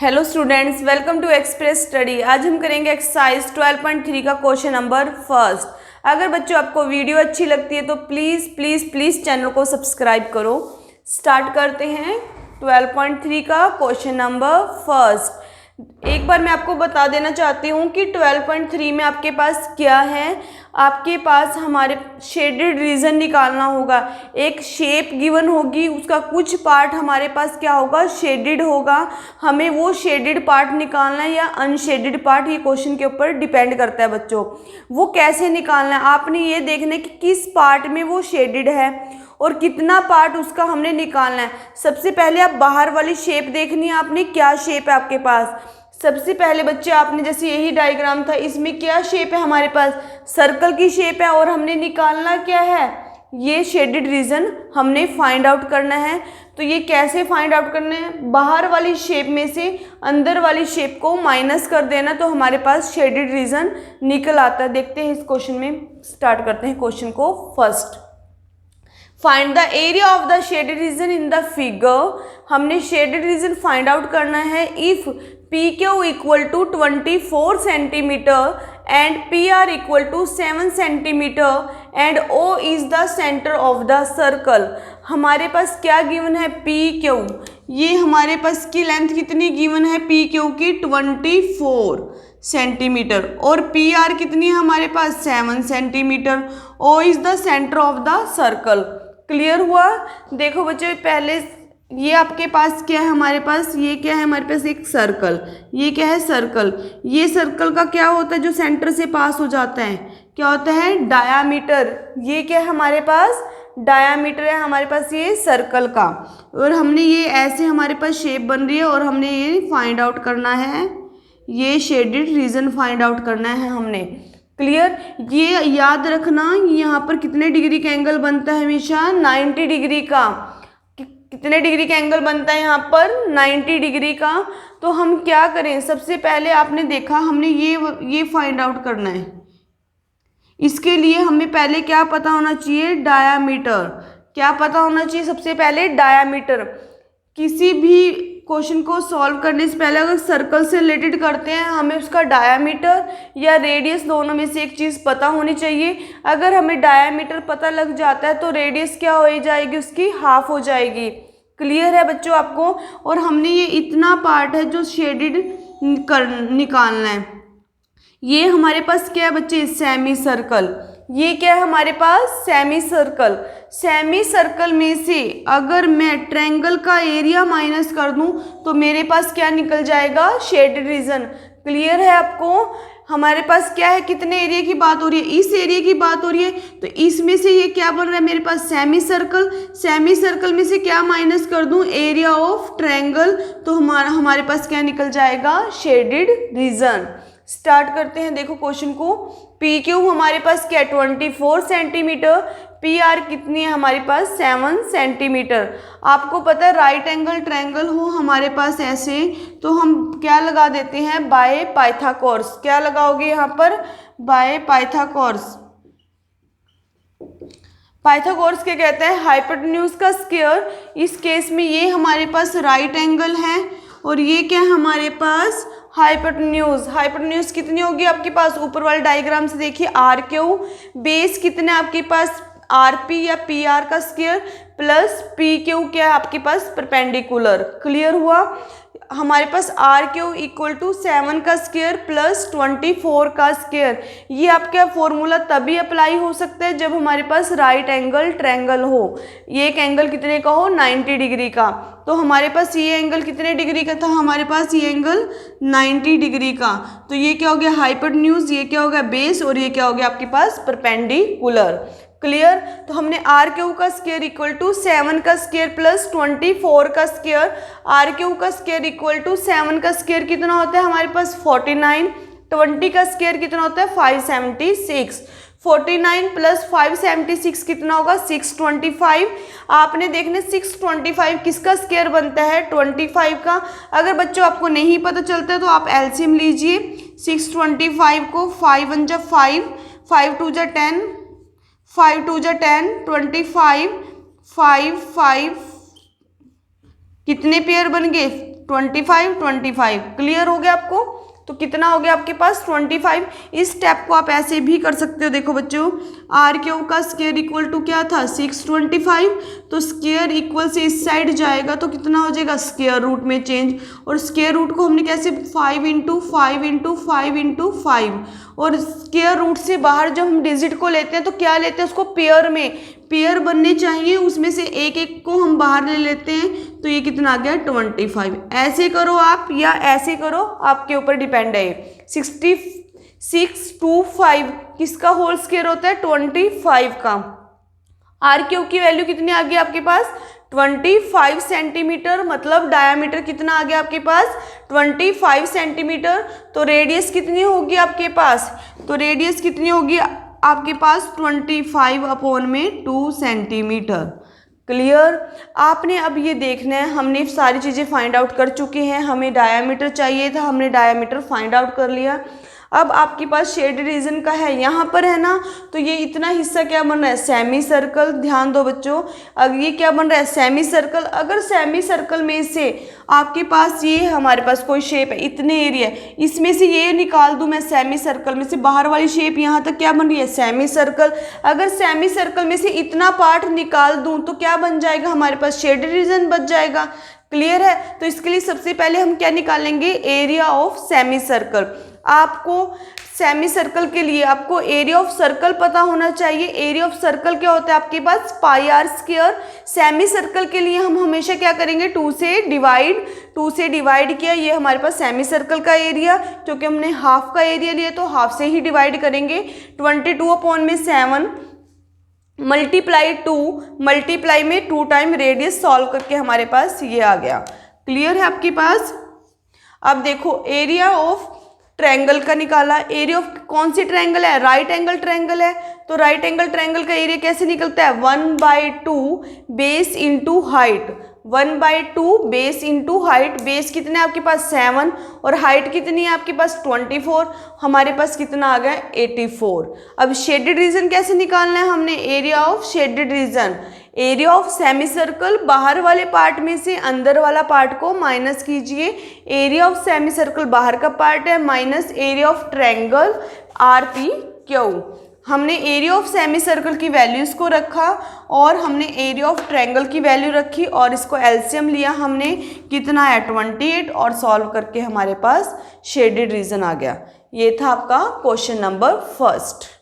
Hello students, welcome to express study. आज हम करेंगे एक्सरसाइज 12.3 का क्वेश्चन नंबर फर्स्ट। अगर बच्चों आपको वीडियो अच्छी लगती है तो प्लीज़ प्लीज़ प्लीज़ चैनल को सब्सक्राइब करो। स्टार्ट करते हैं 12.3 का क्वेश्चन नंबर फर्स्ट। एक बार मैं आपको बता देना चाहती हूँ कि 12.3 में आपके पास क्या है। आपके पास हमारे शेडेड रीजन निकालना होगा। एक शेप गिवन होगी, उसका कुछ पार्ट हमारे पास क्या होगा, शेडेड होगा। हमें वो शेडेड पार्ट निकालना है या अनशेडेड पार्ट, ये क्वेश्चन के ऊपर डिपेंड करता है बच्चों। वो कैसे निकालना है, आपने ये देखना है कि किस पार्ट में वो शेडेड है और कितना पार्ट उसका हमने निकालना है। सबसे पहले आप बाहर वाली शेप देखनी है, आपने क्या शेप है आपके पास। सबसे पहले बच्चे आपने जैसे यही डायग्राम था, इसमें क्या शेप है हमारे पास, सर्कल की शेप है और हमने निकालना क्या है, ये शेडेड रीजन हमने फाइंड आउट करना है। तो ये कैसे फाइंड आउट करना है, बाहर वाली शेप में से अंदर वाली शेप को माइनस कर देना तो हमारे पास शेडेड रीजन निकल आता है। देखते हैं इस क्वेश्चन में, स्टार्ट करते हैं क्वेश्चन को first. Find the area of the shaded region in the figure. हमने शेडेड रीजन फाइंड आउट करना है if P Q equal to 24 centimetre and P R equal to 7 centimetre and O is the centre of the circle. हमारे पास क्या given है, P Q, ये हमारे पास की लेंथ कितनी गिवन है, पी क्यू की 24 सेंटीमीटर और पी आर कितनी है हमारे पास 7 centimetre. O is the centre of the circle. Clear हुआ। देखो बच्चों, पहले ये आपके पास क्या है, हमारे पास ये क्या है, हमारे पास एक सर्कल, ये क्या है सर्कल। ये सर्कल का क्या होता है जो सेंटर से पास हो जाता है, क्या होता है, डायामीटर। ये क्या है हमारे पास, डायामीटर है हमारे पास ये सर्कल का। और हमने ये ऐसे हमारे पास शेप बन रही है और हमने ये फाइंड आउट करना है, ये शेडेड रीजन फाइंड आउट करना है हमने। क्लियर। ये याद रखना, यहाँ पर कितने डिग्री का एंगल बनता है, हमेशा 90 डिग्री का। कितने डिग्री का एंगल बनता है यहाँ पर, 90 डिग्री का। तो हम क्या करें, सबसे पहले आपने देखा हमने ये फाइंड आउट करना है। इसके लिए हमें पहले क्या पता होना चाहिए, डायामीटर। क्या पता होना चाहिए सबसे पहले, डायामीटर। किसी भी क्वेश्चन को सॉल्व करने से पहले अगर सर्कल से रिलेटेड करते हैं, हमें उसका डायामीटर या रेडियस दोनों में से एक चीज़ पता होनी चाहिए। अगर हमें डायामीटर पता लग जाता है तो रेडियस क्या हो जाएगी, उसकी हाफ हो जाएगी। क्लियर है बच्चों आपको। और हमने ये इतना पार्ट है जो शेडेड निकालना है। ये हमारे पास क्या है बच्चे, सेमी सर्कल। ये क्या है हमारे पास, सेमी सर्कल। सेमी सर्कल में से अगर मैं ट्रायंगल का एरिया माइनस कर दूं तो मेरे पास क्या निकल जाएगा, शेडेड रीजन। क्लियर है आपको। हमारे पास क्या है, कितने एरिया की बात हो रही है, इस एरिया की बात हो रही है। तो इसमें से ये क्या बन रहा है मेरे पास, सेमी सर्कल। सेमी सर्कल में से क्या माइनस कर दूं, एरिया ऑफ ट्रायंगल, तो हमारे पास क्या निकल जाएगा, शेडेड रीजन। स्टार्ट करते हैं, देखो क्वेश्चन को। पी क्यू हमारे पास क्या है, 24 सेंटीमीटर। पी आर कितनी है हमारे पास, 7 सेंटीमीटर। आपको पता है राइट एंगल ट्रायंगल हो हमारे पास ऐसे, तो हम क्या लगा देते हैं, बाय पाइथागोरस। क्या लगाओगे यहाँ पर, बाय पाइथागोरस। पाइथागोरस क्या कहते हैं, हाइपोटेन्यूज का स्क्वायर। इस केस में ये हमारे पास राइट एंगल है और ये क्या है हमारे पास, हाइपोटेन्यूज। हाइपोटेन्यूज कितनी होगी आपके पास, ऊपर वाले डायग्राम से देखिए, आर क्यू। बेस कितना है आपके पास, आर पी या पी आर का स्क्वायर प्लस पी क्यू क्या है आपके पास, परपेंडिकुलर। क्लियर हुआ। हमारे पास आर क्यू इक्वल टू 7 का स्क्वायर प्लस 24 का स्क्वायर। ये आपका फॉर्मूला तभी अप्लाई हो सकता है जब हमारे पास राइट एंगल ट्रायंगल हो। ये एक एंगल कितने का हो, 90 डिग्री का। तो हमारे पास ये एंगल कितने डिग्री का था, हमारे पास ये एंगल 90 डिग्री का। तो ये क्या हो गया, हाइपोटेन्यूज, ये क्या हो गया, बेस, और ये क्या हो गया आपके पास, परपेंडिकुलर। क्लियर। तो हमने आर क्यू का स्क्वायर इक्वल टू 7 का स्क्वायर प्लस 24 का स्क्वायर। आर क्यू का स्क्वायर इक्वल टू 7 का स्क्वायर कितना होता है हमारे पास, 49। 20 का स्क्वायर कितना होता है, 576। 49 प्लस 576 कितना होगा, 625। आपने देखना 625 किसका स्क्वायर बनता है, 25 का। अगर बच्चों आपको नहीं पता चलता है तो आप एलसीएम लीजिए। 625 को 5 1 जा 5, 5 2 जा 10, 5 2 जा 10, 25, 5 5 कितने पेयर बन गए, 25 25। क्लियर हो गया आपको? तो कितना हो गया आपके पास 25। इस स्टेप को आप ऐसे भी कर सकते हो। देखो बच्चों, आर क्यूब का स्क्वायर इक्वल टू क्या था 625, तो स्क्वायर इक्वल से इस साइड जाएगा तो कितना हो जाएगा स्क्वायर रूट में चेंज। और स्क्वायर रूट को हमने कैसे 5 इंटू 5 इंटू 5 इंटू 5, और स्क्वायर रूट से बाहर जब हम डिजिट को लेते हैं तो क्या लेते हैं उसको पेयर में, पेयर बनने चाहिए, उसमें से एक एक को हम बाहर ले लेते हैं। तो ये कितना आ गया 25। ऐसे करो आप या ऐसे करो, आपके ऊपर डिपेंड है। 6625 किसका होल स्क्वायर होता है 25 का। आर क्यूब की वैल्यू कितनी आ गई आपके पास 25 सेंटीमीटर, मतलब डायामीटर कितना आ गया आपके पास 25 सेंटीमीटर। तो रेडियस कितनी होगी आपके पास, तो रेडियस कितनी होगी आपके पास 25/2 सेंटीमीटर। क्लियर? आपने अब ये देखना है, हमने सारी चीज़ें फाइंड आउट कर चुके हैं। हमें डायामीटर चाहिए था, हमने डायामीटर फाइंड आउट कर लिया। अब आपके पास शेडेड रीजन का है, यहाँ पर है ना, तो ये इतना हिस्सा क्या बन रहा है सेमी सर्कल। ध्यान दो बच्चों, अब ये क्या बन रहा है सेमी सर्कल। अगर सेमी सर्कल में से आपके पास ये हमारे पास कोई शेप है, इतने एरिया, इसमें से ये निकाल दूं मैं सेमी सर्कल में से, बाहर वाली शेप यहाँ तक क्या बन रही है सेमी सर्कल। अगर सेमी सर्कल में से इतना पार्ट निकाल दूं तो क्या बन जाएगा हमारे पास शेडेड रीजन बच जाएगा। क्लियर है? तो इसके लिए सबसे पहले हम क्या निकालेंगे एरिया ऑफ सेमी सर्कल। आपको सेमी सर्कल के लिए आपको एरिया ऑफ सर्कल पता होना चाहिए। एरिया ऑफ सर्कल क्या होता है आपके पास पाई आर स्क्वायर। सेमी सर्कल के लिए हम हमेशा क्या करेंगे 2 से डिवाइड किया, ये हमारे पास सेमी सर्कल का एरिया, क्योंकि हमने हाफ का एरिया लिया तो हाफ से ही डिवाइड करेंगे। 22/7 मल्टीप्लाई 2, मल्टीप्लाई में 2 टाइम रेडियस सॉल्व करके हमारे पास ये आ गया। क्लियर है आपके पास? अब देखो एरिया ऑफ ट्रायंगल का निकाला। एरिया ऑफ कौन सी ट्रायंगल है राइट एंगल ट्रायंगल है, तो राइट एंगल ट्रायंगल का एरिया कैसे निकलता है 1/2 base into height. 1/2 base into height. Base कितने आपके पास 7 और हाइट कितनी है आपके पास 24, हमारे पास कितना आ गया 84। अब शेडेड रीजन कैसे निकालना है हमने, area of shaded region. Area of semi circle, बाहर वाले पार्ट में से अंदर वाला पार्ट को माइनस कीजिए। एरिया ऑफ सेमी सर्कल बाहर का पार्ट है minus area of triangle RPQ। हमने एरिया ऑफ सेमी सर्कल की वैल्यूज़ को रखा और हमने एरिया ऑफ ट्रायंगल की वैल्यू रखी और इसको एलसीएम लिया हमने, कितना है 28, और सॉल्व करके हमारे पास शेडेड रीजन आ गया। ये था आपका क्वेश्चन नंबर 1।